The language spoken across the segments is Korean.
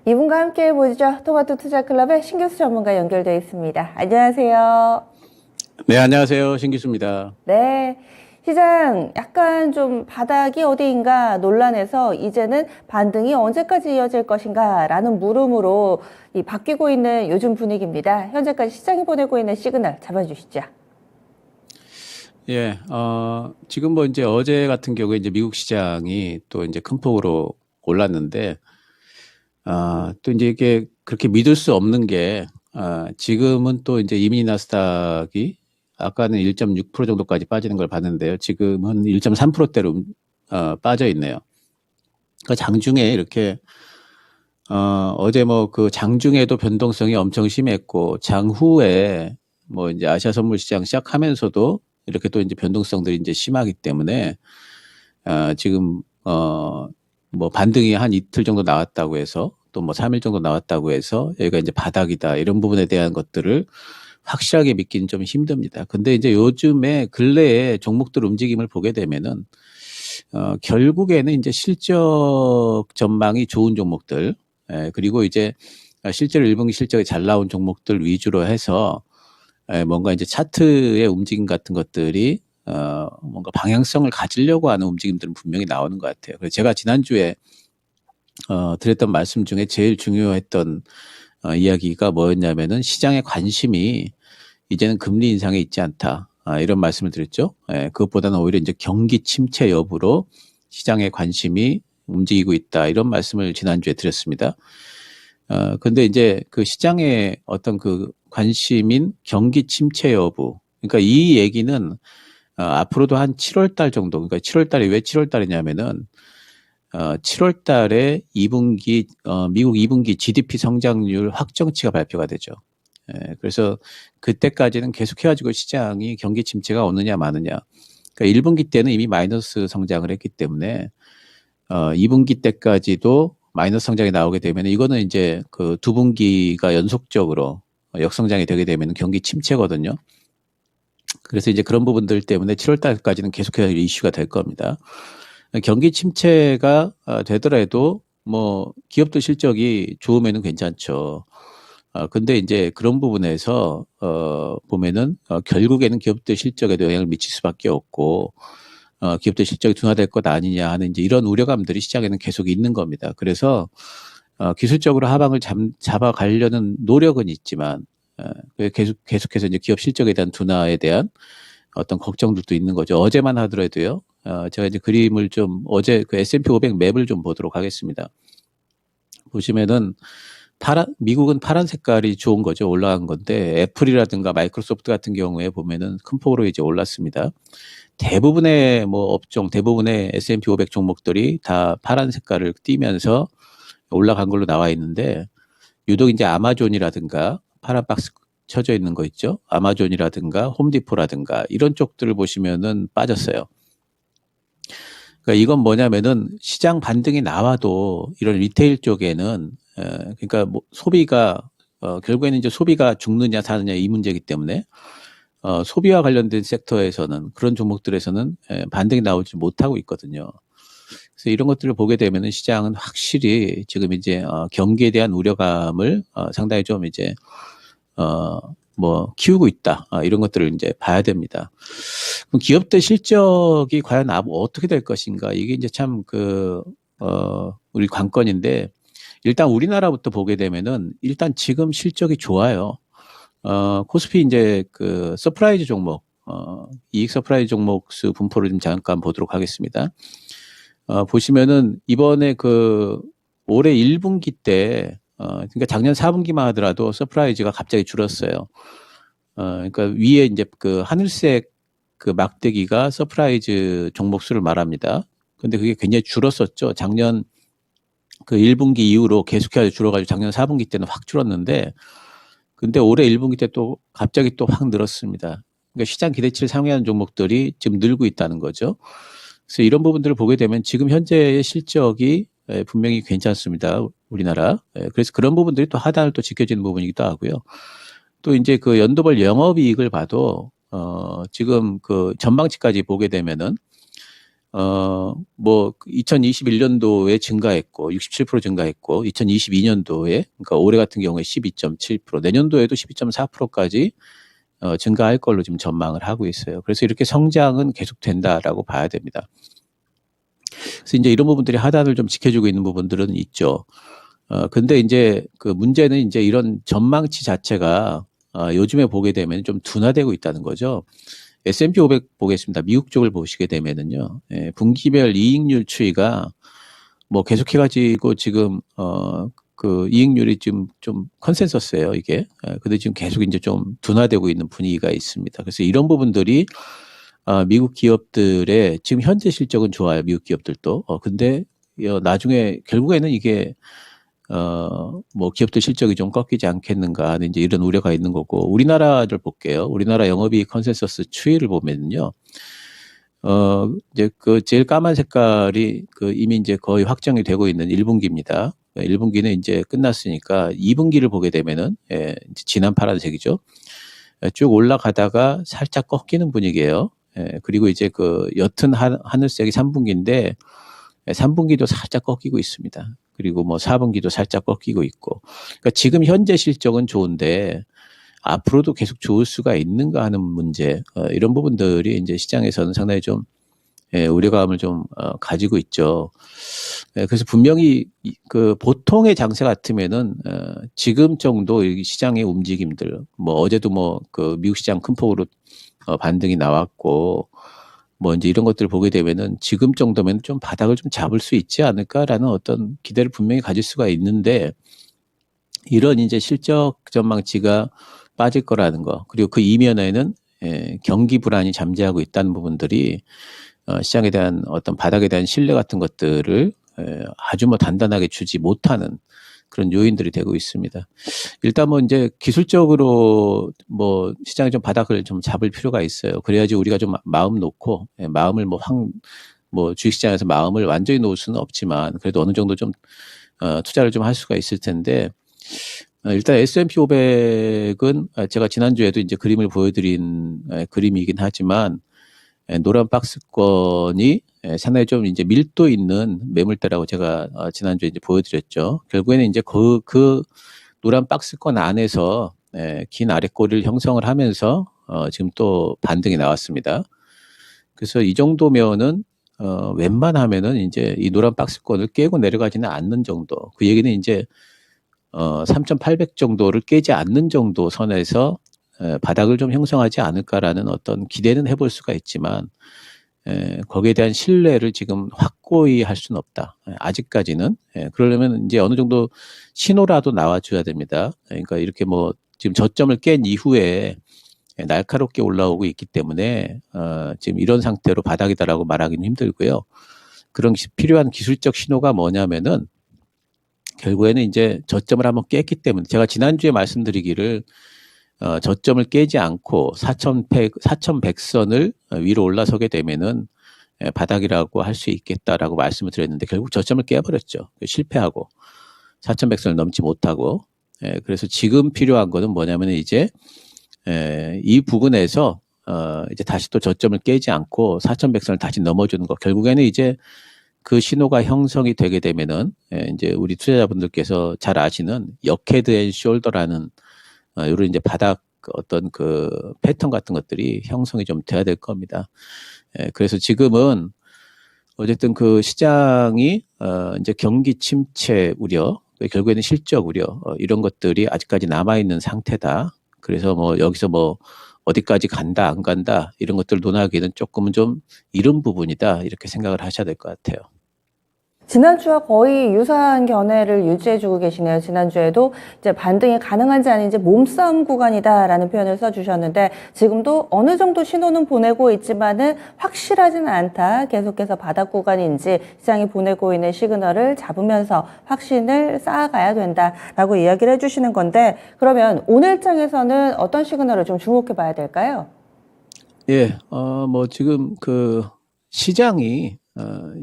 이분과 함께 해보죠. 토마토 투자클럽의 신교수 전문가 연결되어 있습니다. 안녕하세요. 네, 안녕하세요. 신기수입니다. 네. 시장 약간 좀 바닥이 어디인가 논란에서 이제는 반등이 언제까지 이어질 것인가 라는 물음으로 바뀌고 있는 요즘 분위기입니다. 현재까지 시장이 보내고 있는 시그널 잡아주시죠. 예, 지금 뭐 이제 어제 같은 경우에 이제 미국 시장이 또 이제 큰 폭으로 올랐는데, 또 이제 이게 그렇게 믿을 수 없는 게, 지금은 또 이제 이미 나스닥이 아까는 1.6% 정도까지 빠지는 걸 봤는데요. 지금은 1.3%대로 빠져 있네요. 그 장중에 이렇게 어제 뭐 그 장중에도 변동성이 엄청 심했고 장후에 뭐 이제 아시아 선물 시장 시작하면서도 이렇게 또 이제 변동성들이 이제 심하기 때문에 지금 뭐 반등이 한 이틀 정도 나왔다고 해서 또 뭐 3일 정도 나왔다고 해서 여기가 이제 바닥이다 이런 부분에 대한 것들을 확실하게 믿기는 좀 힘듭니다. 근데 이제 요즘에 근래에 종목들 움직임을 보게 되면은 결국에는 이제 실적 전망이 좋은 종목들, 그리고 이제 실제로 1분기 실적이 잘 나온 종목들 위주로 해서 뭔가 이제 차트의 움직임 같은 것들이 뭔가 방향성을 가지려고 하는 움직임들은 분명히 나오는 것 같아요. 그래서 제가 지난주에 드렸던 말씀 중에 제일 중요했던 이야기가 뭐였냐면은 시장의 관심이 이제는 금리 인상에 있지 않다. 이런 말씀을 드렸죠. 그것보다는 오히려 이제 경기 침체 여부로 시장의 관심이 움직이고 있다. 이런 말씀을 지난주에 드렸습니다. 근데 이제 그 시장의 어떤 그 관심인 경기 침체 여부. 그러니까 이 얘기는 앞으로도 한 7월 달 정도, 그러니까 7월 달에 왜 7월 달이냐면은 7월 달에 2분기, 미국 2분기 GDP 성장률 확정치가 발표가 되죠. 그래서 그때까지는 계속 해가지고 시장이 경기 침체가 오느냐 마느냐. 그러니까 1분기 때는 이미 마이너스 성장을 했기 때문에 2분기 때까지도 마이너스 성장이 나오게 되면 이거는 이제 그 두 분기가 연속적으로 역성장이 되게 되면 경기 침체거든요. 그래서 이제 그런 부분들 때문에 7월 달까지는 계속해서 이슈가 될 겁니다. 경기 침체가 되더라도 뭐 기업들 실적이 좋으면은 괜찮죠. 근데 이제 그런 부분에서 보면은 결국에는 기업들 실적에도 영향을 미칠 수밖에 없고 기업들 실적이 둔화될 것 아니냐 하는 이제 이런 우려감들이 시장에는 계속 있는 겁니다. 그래서 기술적으로 하방을 잡아가려는 노력은 있지만 계속해서 이제 기업 실적에 대한 둔화에 대한 어떤 걱정들도 있는 거죠. 어제만 하더라도요. 제가 이제 그림을 좀 어제 그 S&P 500 맵을 좀 보도록 하겠습니다. 보시면은 미국은 파란 색깔이 좋은 거죠. 올라간 건데 애플이라든가 마이크로소프트 같은 경우에 보면은 큰 폭으로 이제 올랐습니다. 대부분의 뭐 업종, 대부분의 S&P 500 종목들이 다 파란 색깔을 띠면서 올라간 걸로 나와 있는데 유독 이제 아마존이라든가 파란 박스 쳐져 있는 거 있죠. 아마존이라든가 홈디포라든가 이런 쪽들을 보시면은 빠졌어요. 그러니까 이건 뭐냐면은 시장 반등이 나와도 이런 리테일 쪽에는 그러니까 뭐 소비가 결국에는 이제 소비가 죽느냐 사느냐 이 문제이기 때문에 소비와 관련된 섹터에서는 그런 종목들에서는 반등이 나오지 못하고 있거든요. 그래서 이런 것들을 보게 되면은 시장은 확실히 지금 이제 경기에 대한 우려감을 상당히 좀 이제 뭐 키우고 있다. 이런 것들을 이제 봐야 됩니다. 그럼 기업들 실적이 과연 어떻게 될 것인가? 이게 이제 참 우리 관건인데 일단 우리나라부터 보게 되면은 일단 지금 실적이 좋아요. 코스피 이제 그 서프라이즈 종목, 이익 서프라이즈 종목 수 분포를 좀 잠깐 보도록 하겠습니다. 보시면은 이번에 그 올해 1분기 때, 그러니까 작년 4분기만 하더라도 서프라이즈가 갑자기 줄었어요. 그러니까 위에 이제 그 하늘색 그 막대기가 서프라이즈 종목 수를 말합니다. 근데 그게 굉장히 줄었었죠. 작년 그 1분기 이후로 계속해서 줄어가지고 작년 4분기 때는 확 줄었는데 근데 올해 1분기 때 또 갑자기 또 확 늘었습니다. 그러니까 시장 기대치를 상회하는 종목들이 지금 늘고 있다는 거죠. 그래서 이런 부분들을 보게 되면 지금 현재의 실적이 분명히 괜찮습니다. 우리나라. 그래서 그런 부분들이 또 하단을 또 지켜지는 부분이기도 하고요. 또 이제 그 연도별 영업이익을 봐도 지금 그 전망치까지 보게 되면은 뭐 2021년도에 증가했고 67% 증가했고 2022년도에 그러니까 올해 같은 경우에 12.7% 내년도에도 12.4%까지 증가할 걸로 지금 전망을 하고 있어요. 그래서 이렇게 성장은 계속된다라고 봐야 됩니다. 그래서 이제 이런 부분들이 하단을 좀 지켜주고 있는 부분들은 있죠. 근데 이제 그 문제는 이제 이런 전망치 자체가 요즘에 보게 되면 좀 둔화되고 있다는 거죠. S&P 500 보겠습니다. 미국 쪽을 보시게 되면은요, 예, 분기별 이익률 추이가 뭐 계속해가지고 지금 그 이익률이 지금 좀 컨센서스예요, 이게. 근데 지금 계속 이제 좀 둔화되고 있는 분위기가 있습니다. 그래서 이런 부분들이 미국 기업들의 지금 현재 실적은 좋아요, 미국 기업들도. 근데 나중에 결국에는 이게 뭐 기업들 실적이 좀 꺾이지 않겠는가 하는 이제 이런 우려가 있는 거고 우리나라를 볼게요. 우리나라 영업이익 컨센서스 추이를 보면요. 이제 그 제일 까만 색깔이 그 이미 이제 거의 확정이 되고 있는 1분기입니다. 1분기는 이제 끝났으니까 2분기를 보게 되면은 예, 이제 진한 파란색이죠. 쭉 올라가다가 살짝 꺾이는 분위기예요. 예, 그리고 이제 그 옅은 하늘색이 3분기인데 3분기도 살짝 꺾이고 있습니다. 그리고 뭐 4분기도 살짝 꺾이고 있고. 그러니까 지금 현재 실적은 좋은데 앞으로도 계속 좋을 수가 있는가 하는 문제, 이런 부분들이 이제 시장에서는 상당히 좀 예, 우려감을 좀 가지고 있죠. 예, 그래서 분명히 그 보통의 장세 같으면은 지금 정도 이 시장의 움직임들, 뭐 어제도 뭐 그 미국 시장 큰 폭으로 반등이 나왔고, 뭐 이제 이런 것들을 보게 되면은 지금 정도면 좀 바닥을 좀 잡을 수 있지 않을까라는 어떤 기대를 분명히 가질 수가 있는데 이런 이제 실적 전망치가 빠질 거라는 거 그리고 그 이면에는 경기 불안이 잠재하고 있다는 부분들이 시장에 대한 어떤 바닥에 대한 신뢰 같은 것들을 아주 뭐 단단하게 주지 못하는 그런 요인들이 되고 있습니다. 일단 뭐 이제 기술적으로 뭐 시장에 좀 바닥을 좀 잡을 필요가 있어요. 그래야지 우리가 좀 마음 놓고 마음을 뭐 주식시장에서 마음을 완전히 놓을 수는 없지만 그래도 어느 정도 좀 투자를 좀 할 수가 있을 텐데 일단 S&P 500은 제가 지난주에도 이제 그림을 보여드린 그림이긴 하지만 노란 박스권이 상당히 좀 이제 밀도 있는 매물대라고 제가 지난주에 이제 보여드렸죠. 결국에는 이제 그 노란 박스권 안에서 긴 아랫꼬리를 형성을 하면서 지금 또 반등이 나왔습니다. 그래서 이 정도면은 웬만하면은 이제 이 노란 박스권을 깨고 내려가지는 않는 정도. 그 얘기는 이제 3,800 정도를 깨지 않는 정도 선에서 바닥을 좀 형성하지 않을까라는 어떤 기대는 해볼 수가 있지만 거기에 대한 신뢰를 지금 확고히 할 수는 없다. 아직까지는. 그러려면 이제 어느 정도 신호라도 나와줘야 됩니다. 그러니까 이렇게 뭐 지금 저점을 깬 이후에 날카롭게 올라오고 있기 때문에 지금 이런 상태로 바닥이다라고 말하기는 힘들고요. 그런 필요한 기술적 신호가 뭐냐면은 결국에는 이제 저점을 한번 깼기 때문에 제가 지난주에 말씀드리기를 저점을 깨지 않고 4,100선을 위로 올라서게 되면은 바닥이라고 할 수 있겠다라고 말씀을 드렸는데 결국 저점을 깨버렸죠. 실패하고 4,100선을 넘지 못하고 그래서 지금 필요한 거는 뭐냐면 이제 이 부분에서 이제 다시 또 저점을 깨지 않고 4,100선을 다시 넘어주는 거 결국에는 이제 그 신호가 형성이 되게 되면은 이제 우리 투자자분들께서 잘 아시는 역헤드 앤 숄더라는 이런 이제 바닥 어떤 그 패턴 같은 것들이 형성이 좀 돼야 될 겁니다. 그래서 지금은 어쨌든 그 시장이 이제 경기 침체 우려, 결국에는 실적 우려 이런 것들이 아직까지 남아 있는 상태다. 그래서 뭐 여기서 뭐 어디까지 간다 안 간다 이런 것들을 논하기는 조금은 좀 이른 부분이다 이렇게 생각을 하셔야 될 것 같아요. 지난주와 거의 유사한 견해를 유지해주고 계시네요. 지난주에도 이제 반등이 가능한지 아닌지 몸싸움 구간이다라는 표현을 써주셨는데 지금도 어느 정도 신호는 보내고 있지만은 확실하지는 않다. 계속해서 바닥 구간인지 시장이 보내고 있는 시그널을 잡으면서 확신을 쌓아가야 된다라고 이야기를 해주시는 건데 그러면 오늘장에서는 어떤 시그널을 좀 주목해 봐야 될까요? 예, 뭐 지금 그 시장이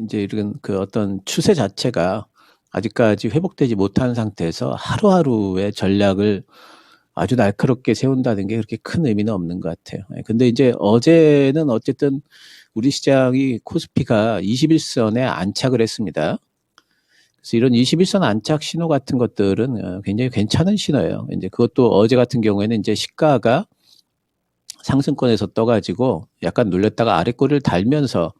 이제 이런 그 어떤 추세 자체가 아직까지 회복되지 못한 상태에서 하루하루의 전략을 아주 날카롭게 세운다는 게 그렇게 큰 의미는 없는 것 같아요. 근데 이제 어제는 어쨌든 우리 시장이 코스피가 21선에 안착을 했습니다. 그래서 이런 21선 안착 신호 같은 것들은 굉장히 괜찮은 신호예요. 이제 그것도 어제 같은 경우에는 이제 시가가 상승권에서 떠가지고 약간 눌렸다가 아래 꼬리를 달면서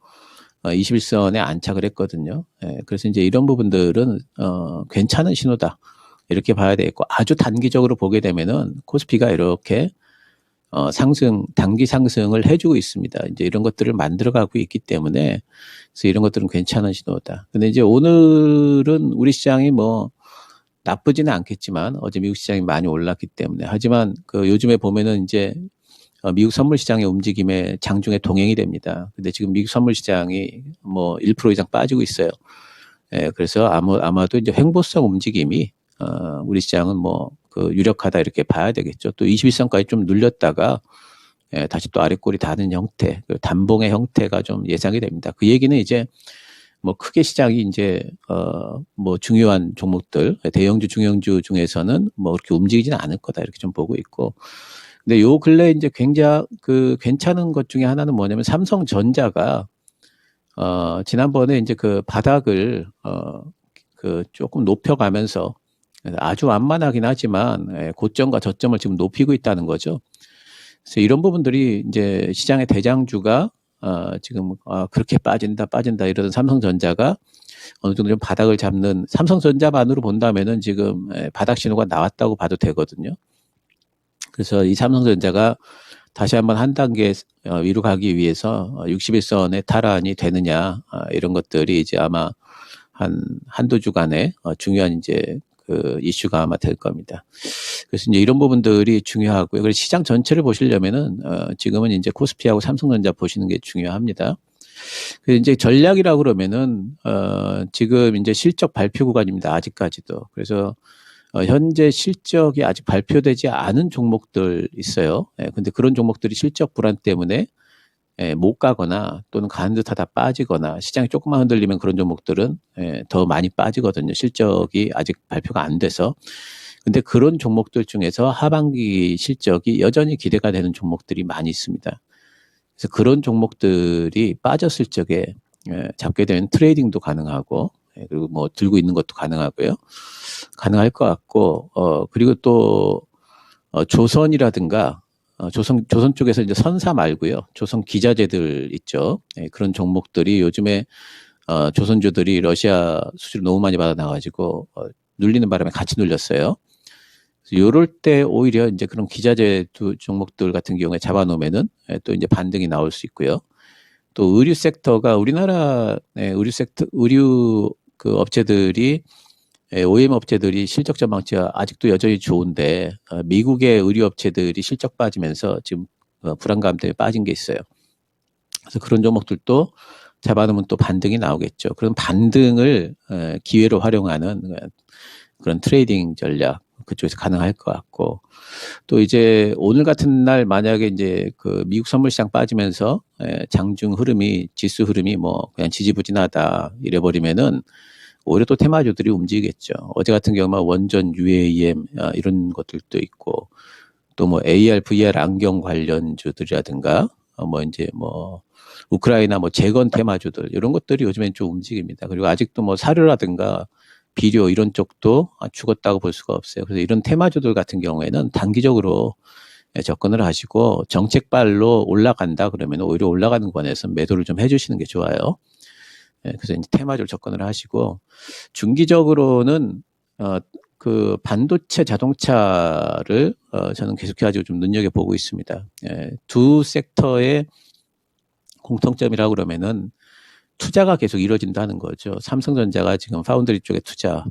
21선에 안착을 했거든요. 예, 그래서 이제 이런 부분들은 괜찮은 신호다. 이렇게 봐야 되겠고, 아주 단기적으로 보게 되면은 코스피가 이렇게 단기 상승을 해주고 있습니다. 이제 이런 것들을 만들어가고 있기 때문에, 그래서 이런 것들은 괜찮은 신호다. 근데 이제 오늘은 우리 시장이 뭐 나쁘지는 않겠지만, 어제 미국 시장이 많이 올랐기 때문에, 하지만 그 요즘에 보면은 이제 미국 선물 시장의 움직임에 장중에 동행이 됩니다. 근데 지금 미국 선물 시장이 뭐 1% 이상 빠지고 있어요. 예, 그래서 아마도 이제 횡보성 움직임이 우리 시장은 뭐 그 유력하다 이렇게 봐야 되겠죠. 또 21선까지 좀 눌렸다가 예, 다시 또 아래꼬리 닿는 형태, 그 단봉의 형태가 좀 예상이 됩니다. 그 얘기는 이제 뭐 크게 시장이 이제 뭐 중요한 종목들, 대형주, 중형주 중에서는 뭐 그렇게 움직이지는 않을 거다 이렇게 좀 보고 있고. 근데 요 근래 이제 굉장히 그 괜찮은 것 중에 하나는 뭐냐면 삼성전자가 지난번에 이제 그 바닥을 그 조금 높여가면서 아주 완만하긴 하지만 고점과 저점을 지금 높이고 있다는 거죠. 그래서 이런 부분들이 이제 시장의 대장주가 지금 그렇게 빠진다 이러던 삼성전자가 어느 정도 좀 바닥을 잡는, 삼성전자만으로 본다면은 지금 바닥 신호가 나왔다고 봐도 되거든요. 그래서 이 삼성전자가 다시 한번 한 단계 위로 가기 위해서 61선의 탈환이 되느냐, 이런 것들이 이제 아마 한두 주간에 중요한 이제 그 이슈가 아마 될 겁니다. 그래서 이제 이런 부분들이 중요하고요. 그래서 시장 전체를 보시려면은 지금은 이제 코스피하고 삼성전자 보시는 게 중요합니다. 그래서 이제 전략이라고 그러면은 지금 이제 실적 발표 구간입니다. 아직까지도. 그래서 현재 실적이 아직 발표되지 않은 종목들 있어요. 근데 그런 종목들이 실적 불안 때문에 못 가거나 또는 가는 듯하다 빠지거나, 시장이 조금만 흔들리면 그런 종목들은 더 많이 빠지거든요. 실적이 아직 발표가 안 돼서. 근데 그런 종목들 중에서 하반기 실적이 여전히 기대가 되는 종목들이 많이 있습니다. 그래서 그런 종목들이 빠졌을 적에 잡게 되면 트레이딩도 가능하고, 그리고 뭐 들고 있는 것도 가능하고요. 가능할 것 같고, 그리고 또 조선이라든가 조선 쪽에서 이제 선사 말고요. 조선 기자재들 있죠. 그런 종목들이 요즘에 조선주들이 러시아 수주를 너무 많이 받아 나가지고 눌리는 바람에 같이 눌렸어요. 요럴 때 오히려 이제 그런 기자재 종목들 같은 경우에 잡아놓으면은 또 이제 반등이 나올 수 있고요. 또 의류 섹터가 우리나라 의류 그 업체들이 OEM 업체들이 실적 전망치가 아직도 여전히 좋은데 미국의 의류 업체들이 실적 빠지면서 지금 불안감 때문에 빠진 게 있어요. 그래서 그런 종목들도 잡아놓으면 또 반등이 나오겠죠. 그런 반등을 기회로 활용하는 그런 트레이딩 전략, 그쪽에서 가능할 것 같고, 또 이제 오늘 같은 날 만약에 이제 그 미국 선물 시장 빠지면서 장중 흐름이, 지수 흐름이 뭐 그냥 지지부진하다 이래버리면은 오히려 또 테마주들이 움직이겠죠. 어제 같은 경우는 원전, UAM 이런 것들도 있고, 또 뭐 AR, VR 안경 관련주들이라든가 뭐 이제 뭐 우크라이나 뭐 재건 테마주들 이런 것들이 요즘엔 좀 움직입니다. 그리고 아직도 뭐 사료라든가 비료 이런 쪽도 죽었다고 볼 수가 없어요. 그래서 이런 테마주들 같은 경우에는 단기적으로 접근을 하시고, 정책발로 올라간다 그러면 오히려 올라가는 권에서 매도를 좀 해주시는 게 좋아요. 그래서 이제 테마주로 접근을 하시고, 중기적으로는 그 반도체 자동차를 저는 계속해가지고 좀 눈여겨보고 있습니다. 두 섹터의 공통점이라고 그러면은 투자가 계속 이루어진다는 거죠. 삼성전자가 지금 파운드리 쪽에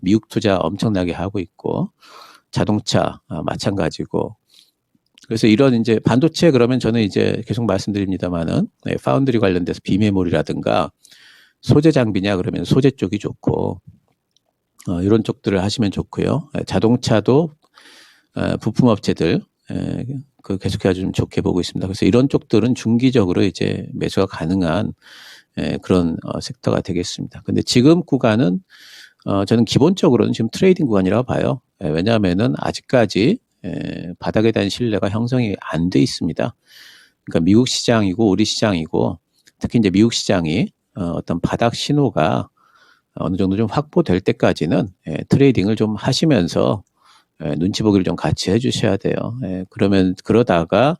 미국 투자 엄청나게 하고 있고, 자동차 마찬가지고. 그래서 이런 이제 반도체 그러면 저는 이제 계속 말씀드립니다만은 파운드리 관련돼서 비메모리라든가 소재 장비냐 그러면 소재 쪽이 좋고, 이런 쪽들을 하시면 좋고요. 자동차도 부품 업체들 그 계속해서 좀 좋게 보고 있습니다. 그래서 이런 쪽들은 중기적으로 이제 매수가 가능한 그런 섹터가 되겠습니다. 근데 지금 구간은 저는 기본적으로는 지금 트레이딩 구간이라고 봐요. 왜냐하면은 아직까지 바닥에 대한 신뢰가 형성이 안 돼 있습니다. 그러니까 미국 시장이고 우리 시장이고 특히 이제 미국 시장이 어떤 바닥 신호가 어느 정도 좀 확보될 때까지는 트레이딩을 좀 하시면서 눈치 보기를 좀 같이 해주셔야 돼요. 그러다가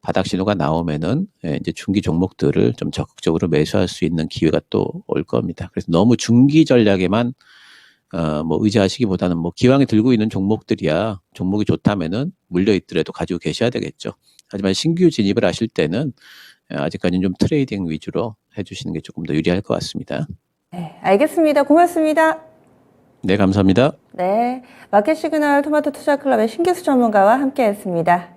바닥 신호가 나오면은 이제 중기 종목들을 좀 적극적으로 매수할 수 있는 기회가 또 올 겁니다. 그래서 너무 중기 전략에만 뭐 의지하시기보다는 뭐 기왕에 들고 있는 종목들이야 종목이 좋다면은 물려 있더라도 가지고 계셔야 되겠죠. 하지만 신규 진입을 하실 때는 아직까지는 좀 트레이딩 위주로 해주시는 게 조금 더 유리할 것 같습니다. 네, 알겠습니다. 고맙습니다. 네, 감사합니다. 네, 마켓 시그널 토마토 투자 클럽의 신기수 전문가와 함께했습니다.